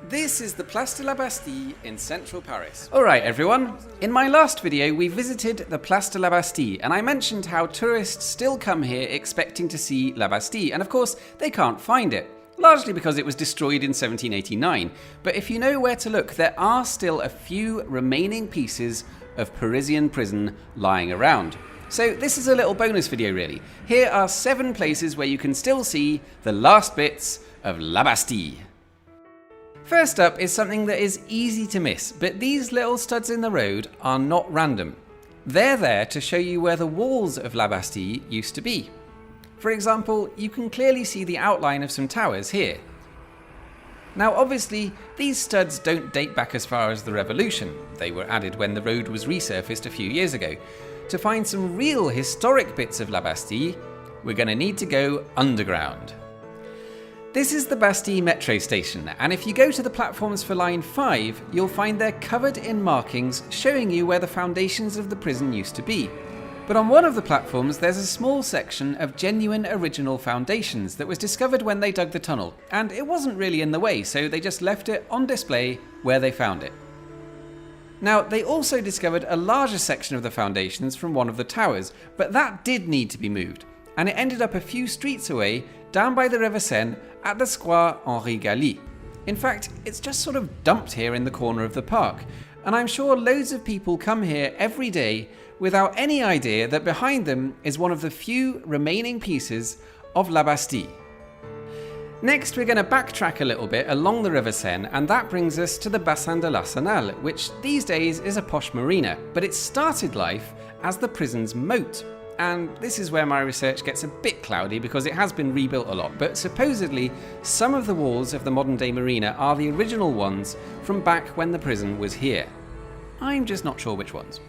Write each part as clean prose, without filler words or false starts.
This is the Place de la Bastille in central Paris. Alright everyone, in my last video we visited the Place de la Bastille and I mentioned how tourists still come here expecting to see La Bastille, and of course they can't find it, largely because it was destroyed in 1789. But if you know where to look, there are still a few remaining pieces of Parisian prison lying around. So this is a little bonus video really. Here are 7 places where you can still see the last bits of La Bastille. First up is something that is easy to miss, but these little studs in the road are not random. They're there to show you where the walls of La Bastille used to be. For example, you can clearly see the outline of some towers here. Now obviously, these studs don't date back as far as the Revolution. They were added when the road was resurfaced a few years ago. To find some real historic bits of La Bastille, we're going to need to go underground. This is the Bastille metro station, and if you go to the platforms for line 5, you'll find they're covered in markings showing you where the foundations of the prison used to be. But on one of the platforms there's a small section of genuine original foundations that was discovered when they dug the tunnel, and it wasn't really in the way, so they just left it on display where they found it. Now, they also discovered a larger section of the foundations from one of the towers, but that did need to be moved, and it ended up a few streets away, down by the River Seine, at the Square Henri Galli. In fact, it's just sort of dumped here in the corner of the park, and I'm sure loads of people come here every day without any idea that behind them is one of the few remaining pieces of La Bastille. Next, we're going to backtrack a little bit along the River Seine, and that brings us to the Bassin de l'Arsenal, which these days is a posh marina, but it started life as the prison's moat. And this is where my research gets a bit cloudy because it has been rebuilt a lot, but supposedly some of the walls of the modern day marina are the original ones from back when the prison was here. I'm just not sure which ones.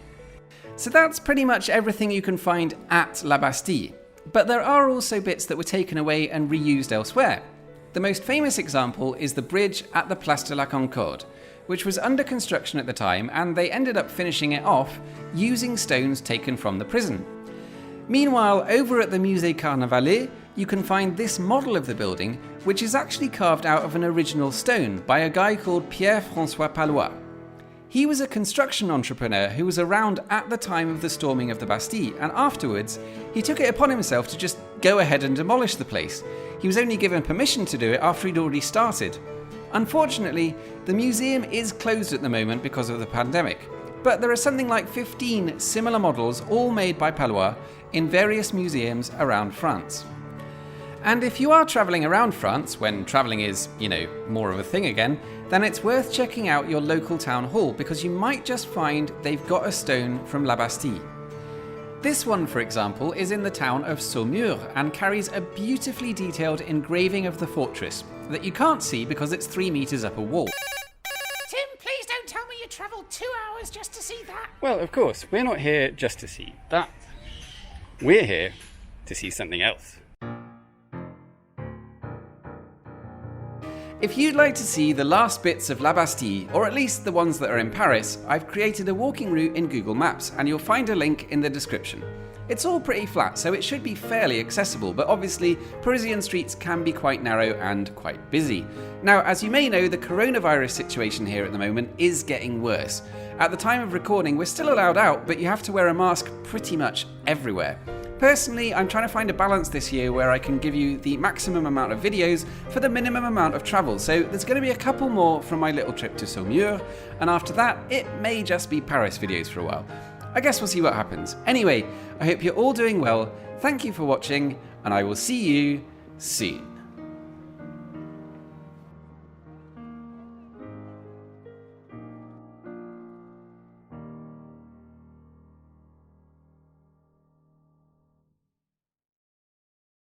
So that's pretty much everything you can find at La Bastille, but there are also bits that were taken away and reused elsewhere. The most famous example is the bridge at the Place de la Concorde, which was under construction at the time, and they ended up finishing it off using stones taken from the prison. Meanwhile, over at the Musée Carnavalet, you can find this model of the building, which is actually carved out of an original stone by a guy called Pierre-François Pallois. He was a construction entrepreneur who was around at the time of the storming of the Bastille, and afterwards, he took it upon himself to just go ahead and demolish the place. He was only given permission to do it after he'd already started. Unfortunately, the museum is closed at the moment because of the pandemic, but there are something like 15 similar models, all made by Pallois, in various museums around France. And if you are travelling around France, when travelling is, more of a thing again, then it's worth checking out your local town hall, because you might just find they've got a stone from La Bastille. This one, for example, is in the town of Saumur and carries a beautifully detailed engraving of the fortress that you can't see because it's 3 meters up a wall. Tim, please don't tell me you travelled 2 hours just to see that. Well, of course, we're not here just to see that. We're here to see something else. If you'd like to see the last bits of La Bastille, or at least the ones that are in Paris, I've created a walking route in Google Maps, and you'll find a link in the description. It's all pretty flat, so it should be fairly accessible, but obviously Parisian streets can be quite narrow and quite busy. Now, as you may know, the coronavirus situation here at the moment is getting worse. At the time of recording, we're still allowed out, but you have to wear a mask pretty much everywhere. Personally, I'm trying to find a balance this year where I can give you the maximum amount of videos for the minimum amount of travel, so there's going to be a couple more from my little trip to Saumur, and after that, it may just be Paris videos for a while. I guess we'll see what happens. Anyway, I hope you're all doing well, thank you for watching, and I will see you soon.